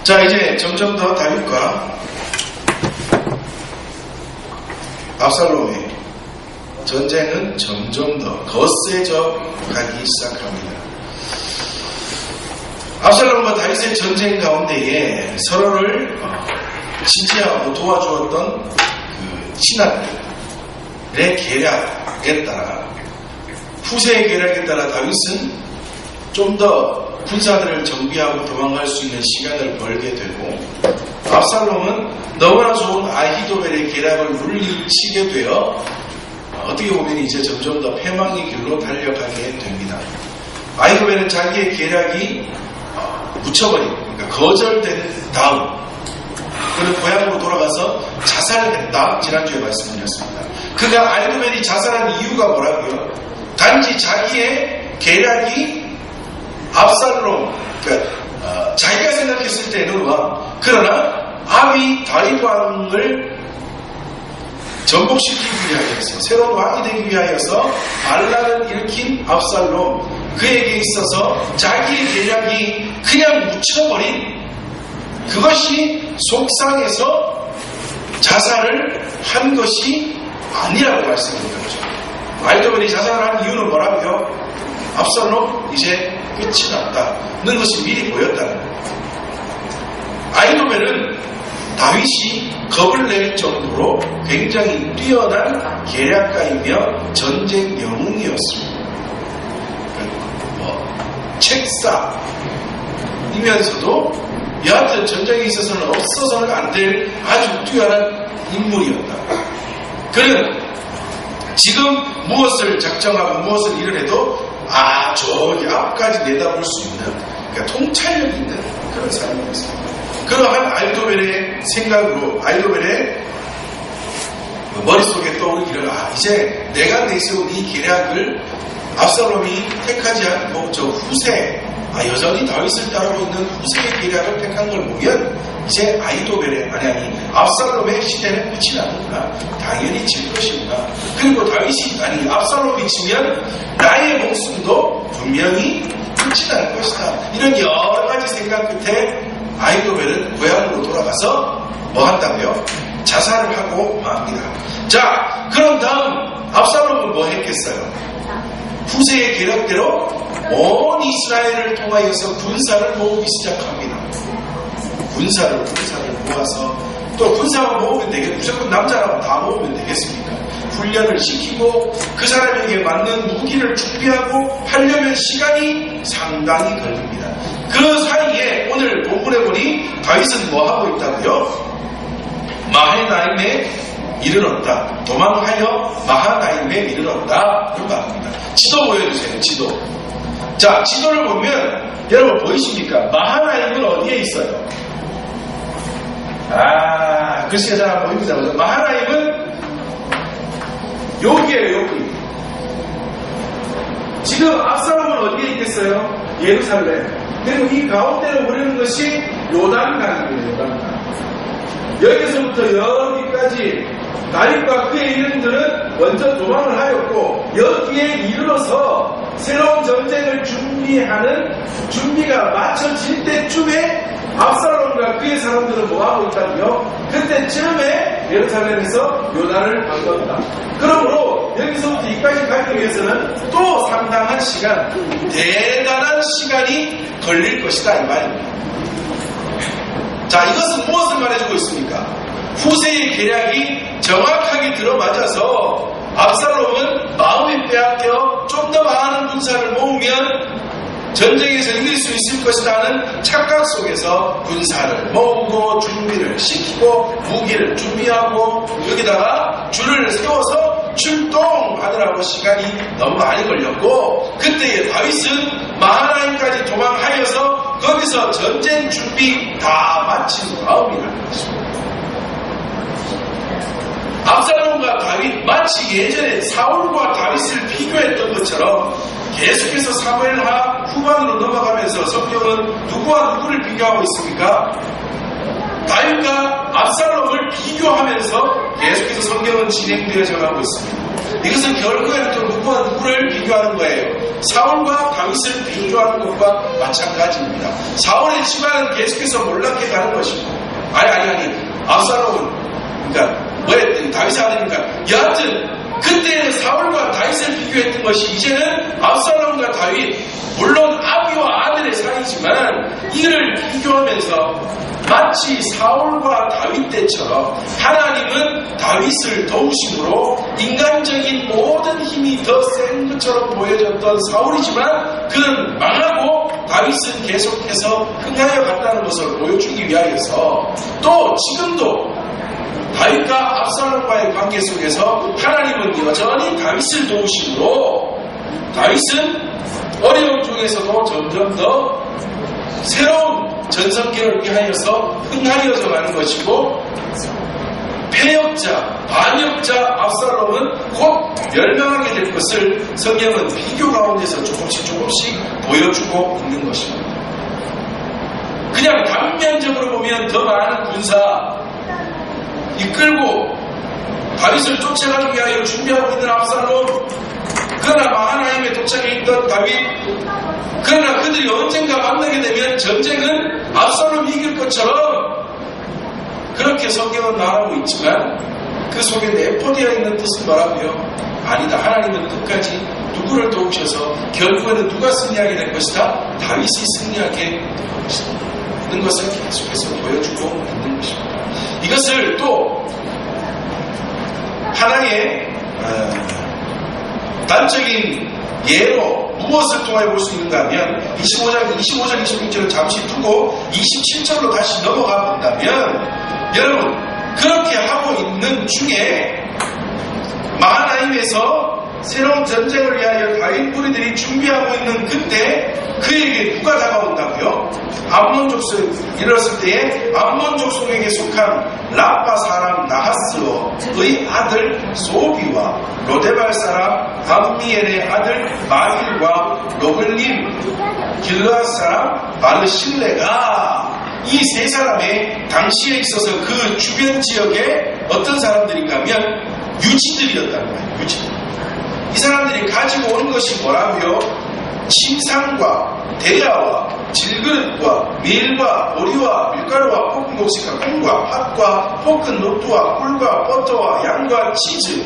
자, 이제 점점 더 다윗과 압살롬의 전쟁은 점점 더 거세져 가기 시작합니다. 압살롬과 다윗의 전쟁 가운데에 서로를 지지하고 도와주었던 그 신하들의 계략에 따라, 후세의 계략에 따라 다윗은 좀 더 군사들을 정비하고 도망갈 수 있는 시간을 벌게 되고, 압살롬은 너무나 좋은 아히도벨의 계략을 물리치게 되어 어떻게 보면 이제 점점 더 패망의 길로 달려가게 됩니다. 아히도벨은 자기의 계략이 묻혀버린, 그러니까 거절된 다음 그는 고향으로 돌아가서 자살을 했다. 지난주에 말씀드렸습니다. 그가 아히도벨이 자살한 이유가 뭐라고요? 단지 자기의 계략이 압살롬, 그러니까 자기가 생각했을 때는 왕, 그러나 아비 다윗 왕을 전복시키기 위하여서, 새로운 왕이 되기 위하여서 반란을 일으킨 압살롬, 그에게 있어서 자기의 계략이 그냥 묻혀버린, 그것이 속상해서 자살을 한 것이 아니라고 말씀드린 거죠. 아히도벨이 자살을 한 이유는 뭐라고요? 압살롬 이제 끝이 났다는 것이 미리 보였다는 거예요. 아히도벨은 다윗이 겁을 낼 정도로 굉장히 뛰어난 계략가이며 전쟁 영웅이었습니다. 책사이면서도 여하튼 전쟁에 있어서는 없어서는 안 될 아주 뛰어난 인물이었다. 그는 지금 무엇을 작정하고 무엇을 일을 해도 저기 앞까지 내다볼 수 있는, 그러니까 통찰력 있는 그런 사람이었습니다. 그러한 아히도벨의 생각으로, 아히도벨의 머릿속에 떠오르기를, 이제 내가 내세운 이 계략을 압살롬이 택하지 않고 저 후세, 여전히 다윗을 따르고 있는 후세의 계략을 택한 걸 보면 이제 아히도벨의, 압살롬의 시대는 끝이 나는구나, 당연히 질 것이구나. 그리고 다윗이, 압살롬이 지면 나의 목숨도 분명히 끝이 날 것이다. 이런 여러 가지 생각 끝에 아히도벨은 고향으로 돌아가서 뭐 한다고요? 자살을 하고 맙니다. 자, 그런 다음 압살롬은 뭐 했겠어요? 후세의 계략대로 온 이스라엘을 통하여서 군사를 모으기 시작합니다. 군사를 모아서, 또 군사만 모으면 되겠, 무조건 남자라고 다 모으면 되겠습니까? 훈련을 시키고 그 사람에게 맞는 무기를 준비하고 하려면 시간이 상당히 걸립니다. 그 사이에 오늘 본문에 보니 다윗은 뭐 하고 있다고요? 마하나임에 이르렀다. 도망하여 마하나임에 이르렀다. 이런 말입니다. 지도 보여주세요. 지도. 자, 지도를 보면 여러분 보이십니까? 마하나임은 어디에 있어요? 글씨가 잘 안 보입니다. 마하나임은 여기에요, 여기. 지금 압살롬은 어디에 있겠어요? 예루살렘. 그리고 이 가운데로 보내는 것이 요단강입니다. 요단강. 여기서부터 여기까지 다윗과 그의 일행들은 먼저 도망을 하였고, 여기에 이르러서 새로운 전쟁을 준비하는 준비가 마쳐질 때쯤에 압살롬과 그의 사람들은 뭐하고 있다고요? 그때쯤에 예루살렘에서 요단을 건넌다. 그러므로 여기서부터 이까지 가기 위해서는 또 상당한 시간, 대단한 시간이 걸릴 것이다, 이 말입니다. 자, 이것은 무엇을 말해주고 있습니까? 후세의 계략이 정확하게 들어맞아서 압살롬은 마음이 빼앗겨 좀 더 많은 군사를 모으면 전쟁에서 이길 수 있을 것이라는 착각 속에서 군사를 모으고 준비를 시키고 무기를 준비하고 여기다가 줄을 세워서 출동하느라고 시간이 너무 많이 걸렸고, 그때에 다윗은 마하나임까지 도망하여서 거기서 전쟁 준비 다 마친 다음이라는 것입니다. 압살롬과 다윗, 마치 예전에 사울과 다윗을 비교했던 것처럼 계속해서 사무엘하 후반으로 넘어가면서 성경은 누구와 누구를 비교하고 있습니까? 다윗과 압살롬을 비교하면서 계속해서 성경은 진행되어져 가고 있습니다. 이것은 결국에는 또 누구와 누구를 비교하는 거예요? 사울과 다윗을 비교하는 것과 마찬가지입니다. 사울의 집안은 계속해서 몰락해 가는 것이고, 아니, 압살롬은, 그러니까, 뭐였더니 다윗의 아들이니까, 여하튼, 그때는 사울과 다윗을 비교했던 것이 이제는 압살롬과 다윗, 물론 아비와 아들의 사이지만 이를 비교하면서 마치 사울과 다윗 때처럼 하나님은 다윗을 도우심으로 인간적인 모든 힘이 더 센 것처럼 보여졌던 사울이지만 그는 망하고 다윗은 계속해서 흥하여 갔다는 것을 보여주기 위하여서 또 지금도 다윗과 압살롬과의 관계 속에서 하나님은 여전히 다윗을 도우심으로 다윗은 어려움 중에서도 점점 더 새로운 전성기를 위하여서 흥하여져 가는 것이고, 패역자, 반역자 압살롬은 곧 멸망하게 될 것을 성경은 비교 가운데서 조금씩 보여주고 있는 것입니다. 그냥 단면적으로 보면 더 많은 군사 이끌고 다윗을 쫓아가기 위하여 준비하고 있는 압살롬, 그러나 마하나임에 도착해 있던 다윗, 그러나 그들이 언젠가 만나게 되면 전쟁은 압살롬이 이길 것처럼 그렇게 성경은 말하고 있지만 그 속에 내포되어 있는 뜻은 뭐라고요? 아니다. 하나님은 끝까지 누구를 도우셔서 결국에는 누가 승리하게 될 것이다? 다윗이 승리하게 될 것이다. 있는 것을 계속해서 보여주고 있는 것입니다. 이것을 또 하나의 단적인 예로 무엇을 통해 볼 수 있는가 하면 25장, 26절을 잠시 두고 27절로 다시 넘어가 본다면 여러분 그렇게 하고 있는 중에 마하나임에서 새로운 전쟁을 위하여 다윗 무리들이 준비하고 있는 그때 그에게 누가 다가온다고요? 암몬 족속 이르렀을 때에 암몬 족속에게 속한 라빠 사람 나하스의 아들 소비와 로데발 사람 암미엘의 아들 마힐과 로글림 길르앗 사람 바르실레가 이 세 사람의 당시에 있어서 그 주변 지역에 어떤 사람들인가 하면 유지들이었다는 거예요. 유지들. 이 사람들이 가지고 온 것이 뭐라고요? 침상과 대야와 질그릇과 밀과 보리와 밀가루와 볶은 곡식과 콩과 팥과 볶은 녹두와 꿀과 버터와 양과 치즈,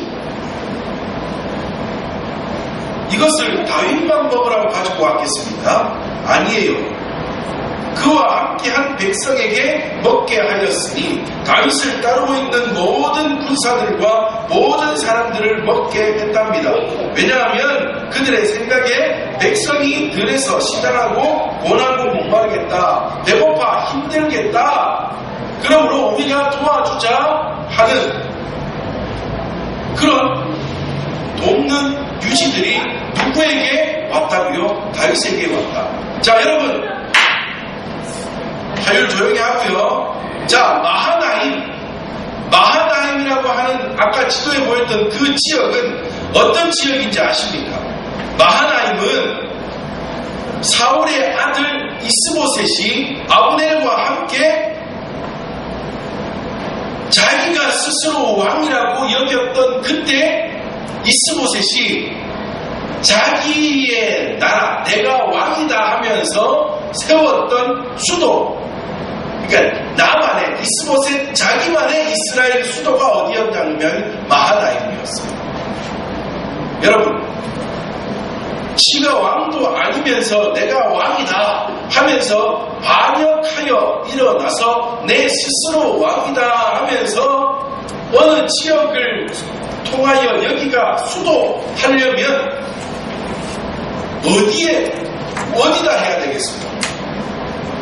이것을 다윗만 먹으라고 가지고 왔겠습니까? 아니에요. 그와 함께한 백성에게 먹게 하였으니 다윗을 따르고 있는 모든 군사들과 모든 사람들을 먹게 했답니다. 왜냐하면 그들의 생각에 백성이 들에서 시달하고 고난고 목마르겠다, 배고파 힘들겠다, 그러므로 우리가 도와주자 하는 그런 돕는 유지들이 누구에게 왔다고요? 다윗에게 왔다. 자, 여러분 자율 조용히 하고요. 자, 마하나임이라고 하는 아까 지도에 보였던 그 지역은 어떤 지역인지 아십니까? 마하나임은 사울의 아들 이스보셋이 아브넬과 함께 자기가 스스로 왕이라고 여겼던 그때 이스보셋이 자기의 나라, 내가 왕이다 하면서 세웠던 수도, 그러니까 나만의 이스보셋 자기만의 이스라엘 수도가 어디였냐면 마하나임이었어요. 여러분, 지가 왕도 아니면서 내가 왕이다 하면서 반역하여 일어나서 내 스스로 왕이다 하면서 어느 지역을 통하여 여기가 수도 하려면 어디다 해야 되겠습니까?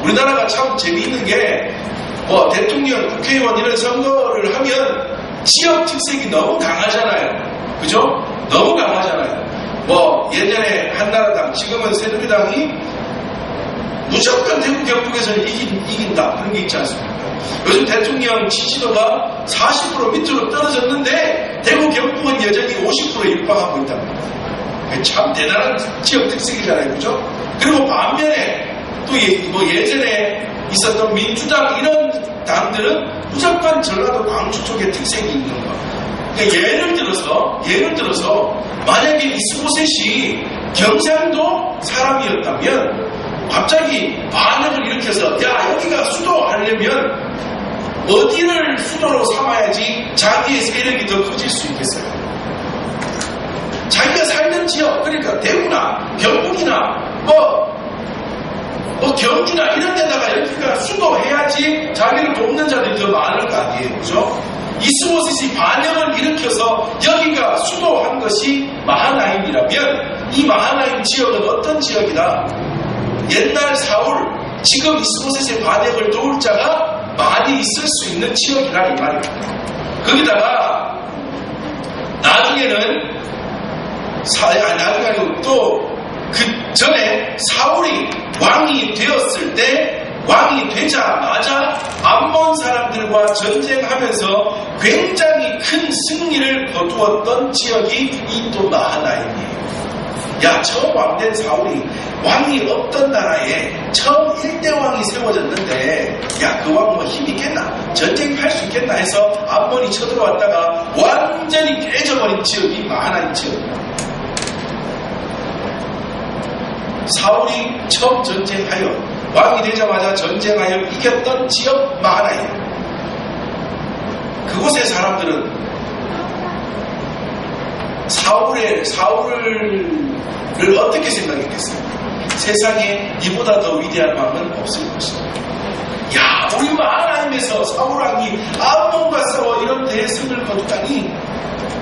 우리나라가 참 재미있는 게 대통령, 국회의원 이런 선거를 하면 지역 특색이 너무 강하잖아요. 그죠? 너무 강하잖아요. 예전에 한나라당, 지금은 새누리당이 무조건 대구 경북에서는 이긴다 그런 게 있지 않습니까? 요즘 대통령 지지도가 40% 밑으로 떨어졌는데 대구 경북은 여전히 50%에 육박하고 있답니다. 참 대단한 지역 특색이잖아요. 그죠? 그리고 반면에 또 예전에 있었던 민주당 이런 당들은 무조건 전라도 광주 쪽에 특색이 있는 거. 그러니까 예를 들어서 만약에 이스보셋이 경상도 사람이었다면 갑자기 반역을 일으켜서 야 여기가 수도하려면 어디를 수도로 삼아야지 자기의 세력이 더 커질 수 있겠어요? 자기가 살던 지역, 그러니까 대구나 경북이나 경주나 이런 데다가 여기가 수도해야지 자기를 돕는 자들이 더 많을 거 아니에요, 그죠? 이스보셋이 반역을 일으켜서 여기가 수도한 것이 마하나임이라면 이 마하나임 지역은 어떤 지역이다? 옛날 사울, 지금 이스보셋의 반역을 도울 자가 많이 있을 수 있는 지역이라 이 말입니다. 거기다가 나중에는 나중에 아니고 또 그 전에 사울이 왕이 되었을 때 왕이 되자마자 암몬 사람들과 전쟁하면서 굉장히 큰 승리를 거두었던 지역이 이 또 마하나임이에요. 야, 처음 왕된 사울이 왕이 없던 나라에 처음 1대 왕이 세워졌는데 야, 그 왕 뭐 힘있겠나? 전쟁할 수 있겠나 해서 암몬이 쳐들어왔다가 완전히 깨져버린 지역이 마하나임 지역입니다. 사울이 처음 전쟁하여 왕이 되자마자 전쟁하여 이겼던 지역 마하나임. 그곳의 사람들은 사울을 어떻게 생각했겠어요? 세상에 이보다 더 위대한 왕은 없을 것이다. 야, 우리 마하나임에서 사울왕이 암몬과 싸워 이런 대승을 거두다니.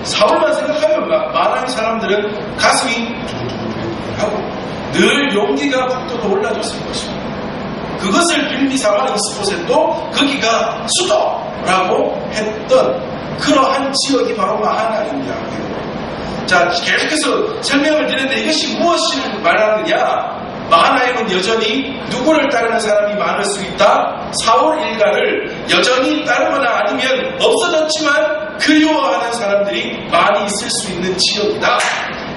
사울만 생각하면 마하나임 사람들은 가슴이 두근두근하고 늘 용기가 북돋아 올라줬을 것입니다. 그것을 빌미삼아 이스보셋도 거기가 수도라고 했던 그러한 지역이 바로 마하나임이라고요. 자, 계속해서 설명을 드렸는데 이것이 무엇을 말하느냐? 마하나임은 여전히 누구를 따르는 사람이 많을 수 있다? 사울 일가를 여전히 따르거나 아니면 없어졌지만 그리워하는 사람들이 많이 있을 수 있는 지역이다.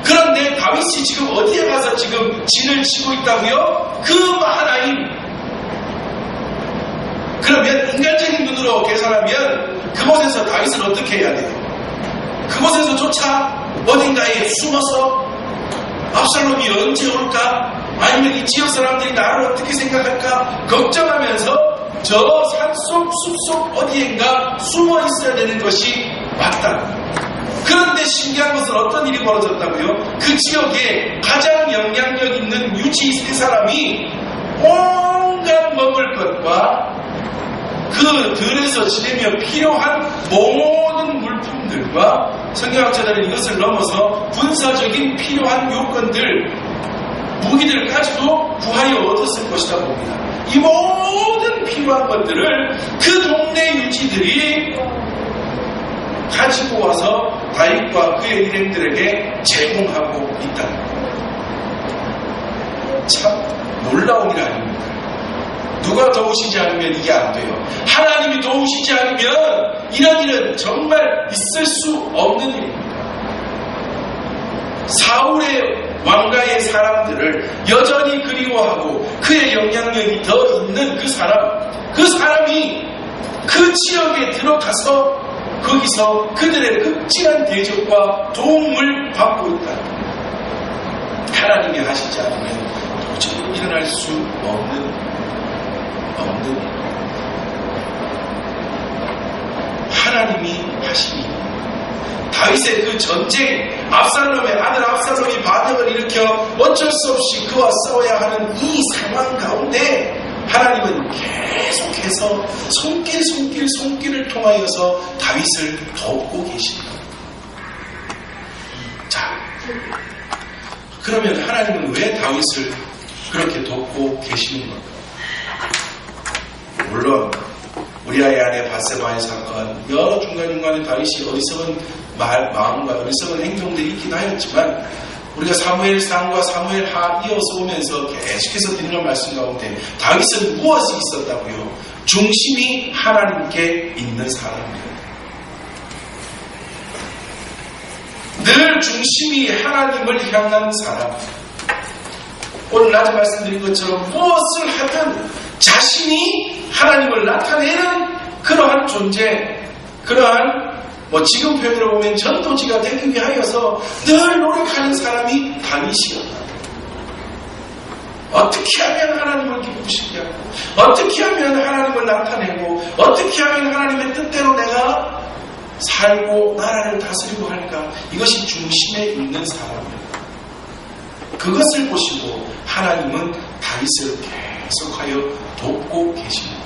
그런데 다윗이 지금 어디에 가서 지금 진을 치고 있다고요? 그 마하나임. 그러면 인간적인 눈으로 계산하면 그곳에서 다윗을 어떻게 해야 돼요? 그곳에서조차 어딘가에 숨어서 압살롬이 언제 올까? 아니면 이 지역 사람들이 나를 어떻게 생각할까? 걱정하면서 저 산속 숲속 어디엔가 숨어 있어야 되는 것이 맞다. 그런데 신기한 것은 어떤 일이 벌어졌다고요? 그 지역에 가장 영향력 있는 유지 세 사람이 온갖 먹을 것과 그 들에서 지내며 필요한 모든 물품들과 성경학자들은 이것을 넘어서 군사적인 필요한 요건들, 무기들까지도 구하여 얻었을 것이다 봅니다. 이 모든 필요한 것들을 그 동네 유지들이 가지고 와서 다윗과 그의 일행들에게 제공하고 있다. 참 놀라운 일 아닙니까? 누가 도우시지 않으면 이게 안 돼요. 하나님이 도우시지 않으면 이런 일은 정말 있을 수 없는 일입니다. 사울의 왕가의 사람들을 여전히 그리워하고 그의 영향력이 더 있는 그 사람이 그 지역에 들어가서 거기서 그들의 극진한 대접과 도움을 받고 있다. 하나님이 하시지 않으면 도저히 일어날 수 없는 하나님이 하시니 다윗의 그 전쟁, 압살롬의 아들 압살롬이 반역을 일으켜 어쩔 수 없이 그와 싸워야 하는 이 상황 가운데 하나님은 계속해서 손길을 통하여서 다윗을 돕고 계십니다. 자, 그러면 하나님은 왜 다윗을 그렇게 돕고 계시는 걸까? 물론 우리아의 아내 바세바의 사건, 여러 중간중간에 다윗이 어리석은 마음과 어리석은 행동들이 있긴 하였지만 우리가 사무엘상과 사무엘하 이어서 오면서 계속해서 드리는 말씀 가운데 다윗은 무엇이 있었다고요? 중심이 하나님께 있는 사람이에요. 늘 중심이 하나님을 향한 사람. 오늘 낮에 말씀드린 것처럼 무엇을 하든 자신이 하나님을 나타내는 그러한 존재, 그러한 지금 표현으로 보면 전도지가 되기 위하여서 늘 노력하는 사람이 다윗이었다. 어떻게 하면 하나님을 기쁘시게 하고, 어떻게 하면 하나님을 나타내고, 어떻게 하면 하나님의 뜻대로 내가 살고 나라를 다스리고 할까? 이것이 중심에 있는 사람입니다. 그것을 보시고 하나님은 다윗을 계속하여 돕고 계십니다.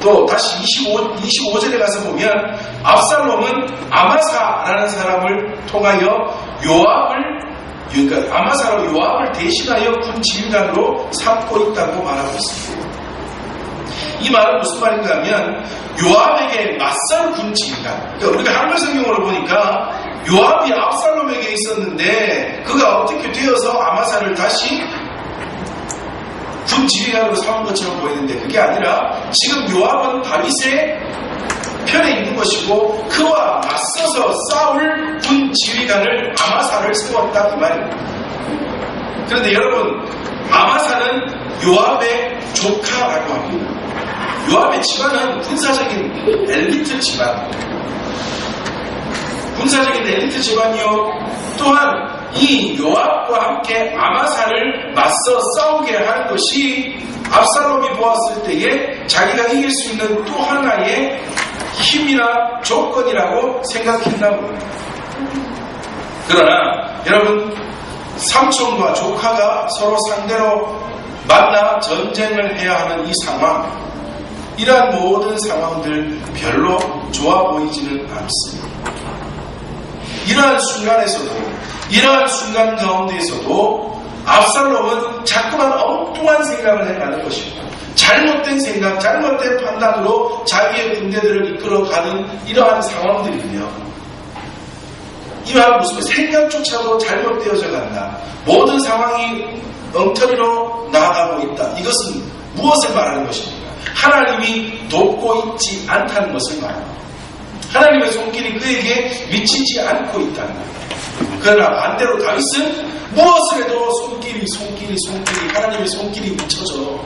또 다시 25절에 가서 보면 압살롬은 아마사라는 사람을 통하여 그러니까 아마사로 요압을 대신하여 군 지휘관으로 삼고 있다고 말하고 있습니다. 이 말은 무슨 말인가 하면 요압에게 맞설 군 지휘관, 그러니까 우리가 한글 성경으로 보니까 요압이 압살롬에게 있었는데 그가 어떻게 되어서 아마사를 다시 군 지휘관으로 삼은 것처럼 보이는데, 그게 아니라 지금 요압은 다윗의 편에 있는 것이고 그와 맞서서 싸울 군 지휘관을 아마사를 세웠다 이 말입니다. 그런데 여러분, 아마사는 요압의 조카라고 합니다. 요압의 집안은 군사적인 엘리트 집안, 군사적인 엘리트 집안이요, 또한 이 요압과 함께 아마사를 맞서 싸우게 하는 것이 압살롬이 보았을 때에 자기가 이길 수 있는 또 하나의 힘이나 조건이라고 생각했나 봅니다. 그러나 여러분, 삼촌과 조카가 서로 상대로 만나 전쟁을 해야 하는 이 상황, 이러한 모든 상황들 별로 좋아 보이지는 않습니다. 이러한 순간에서도, 이러한 순간 가운데에서도 압살롬은 자꾸만 엉뚱한 생각을 해가는 것입니다. 잘못된 생각, 잘못된 판단으로 자기의 군대들을 이끌어가는 이러한 상황들이며, 이 말은 무슨 생각조차도 잘못되어져 간다, 모든 상황이 엉터리로 나아가고 있다, 이것은 무엇을 말하는 것입니까? 하나님이 돕고 있지 않다는 것을 말합니다. 하나님의 손길이 그에게 미치지 않고 있다는 겁니다. 그러나 반대로 다윗은 무엇을 해도 손길이 하나님의 손길이 묻혀져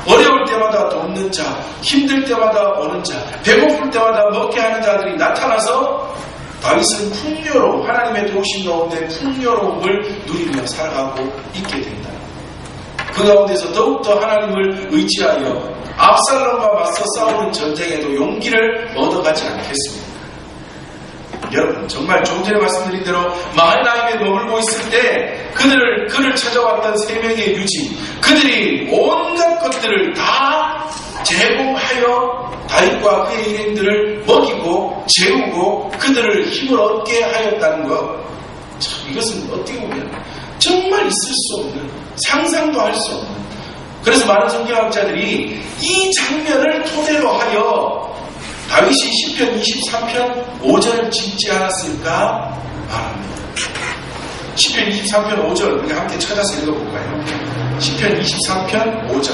어려울 때마다 돕는 자, 힘들 때마다 오는 자, 배고플 때마다 먹게 하는 자들이 나타나서 다윗은 풍요로움, 하나님의 도우심 가운데 풍요로움을 누리며 살아가고 있게 된다. 그 가운데서 더욱더 하나님을 의지하여 압살롬과 맞서 싸우는 전쟁에도 용기를 얻어가지 않겠습니까? 여러분, 정말 조금 전에 말씀드린 대로 마하나임에 머물고 있을 때 그를 찾아왔던 세 명의 유진, 그들이 온갖 것들을 다 제공하여 다윗과 그의 일행들을 먹이고 재우고 그들을 힘을 얻게 하였다는 것, 참 이것은 어떻게 보면 정말 있을 수 없는, 상상도 할 수 없는, 그래서 많은 성경학자들이 이 장면을 토대로 하여 다윗이 시편 23편 5절을 짓지 않았을까 말합니다. 시편 23편 5절 우리 함께 찾아서 읽어볼까요? 시편 23편 5절,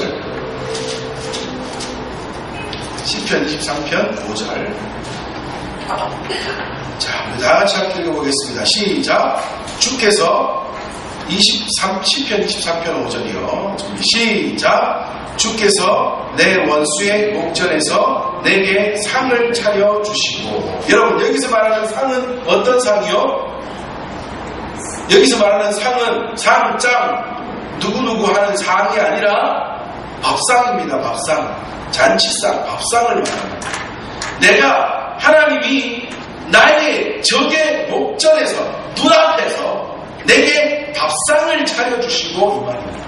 시편 23편 5절. 자, 우리 다같이 함께 읽어보겠습니다. 시작. 주께서 시편 23편 5절이요. 준비 시작. 주께서 내 원수의 목전에서 내게 상을 차려주시고. 여러분, 여기서 말하는 상은 어떤 상이요? 여기서 말하는 상은 상장, 누구누구 하는 상이 아니라 밥상입니다. 밥상, 잔치상, 밥상을 말합니다. 내가, 하나님이 나의 적의 목전에서, 눈앞에서 내게 밥상을 차려주시고 이 말입니다.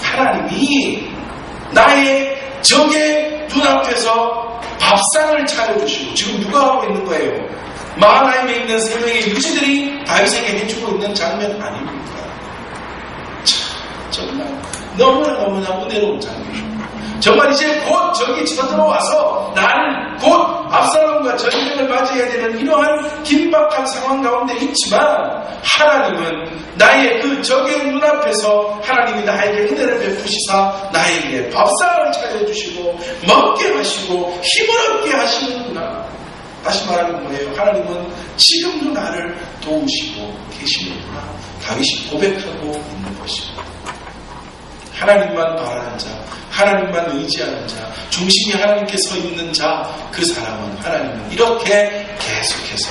하나님이 나의 적의 눈앞에서 밥상을 차려주시고, 지금 누가 하고 있는 거예요? 마하나임에 있는 세 명의 유지들이 다윗에게 해주고 있는 장면 아닙니까? 참, 정말 너무나 은혜로운 장면입니다. 정말 이제 곧 적이 쳐들어와서 나는 곧 압살롬과 전쟁을 맞이해야 되는 이러한 긴박한 상황 가운데 있지만, 하나님은 나의 그 적의 눈앞에서 하나님이 나에게 은혜를 베푸시사 나에게 밥상을 차려주시고 먹게 하시고 힘을 얻게 하시는구나. 다시 말하는 거예요. 하나님은 지금도 나를 도우시고 계시는구나. 다윗이 고백하고 있는 것입니다. 하나님만 바라는 자, 하나님만 의지하는 자, 중심이 하나님께 서 있는 자, 그 사람은 하나님은 이렇게 계속해서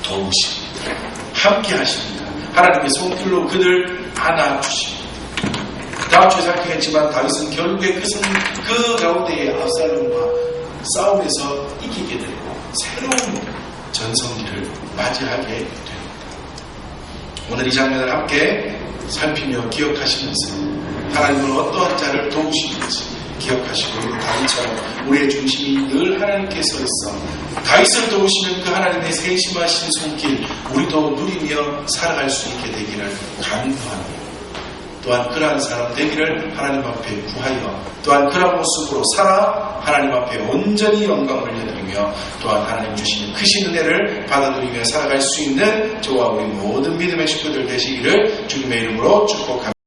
도우십니다. 함께 하십니다. 하나님의 손길로 그들 안아주십니다. 다음 주에 살피겠지만 다윗은 결국에 그 가운데에 압살롬과 싸움에서 이기게 되고 새로운 전성기를 맞이하게 됩니다. 오늘 이 장면을 함께 살피며 기억하시면서 하나님은 어떠한 자를 도우시는지 기억하시고 우리 다윗처럼 우리의 중심이 늘 하나님께서 있어 다윗을 도우시는 그 하나님의 세심하신 손길 우리도 누리며 살아갈 수 있게 되기를 간구합니다. 또한 그러한 사람 되기를 하나님 앞에 구하여 또한 그러한 모습으로 살아 하나님 앞에 온전히 영광을 올려드리며 또한 하나님 주시는 크신 은혜를 받아들이며 살아갈 수 있는 저와 우리 모든 믿음의 식구들 되시기를 주님의 이름으로 축복합니다.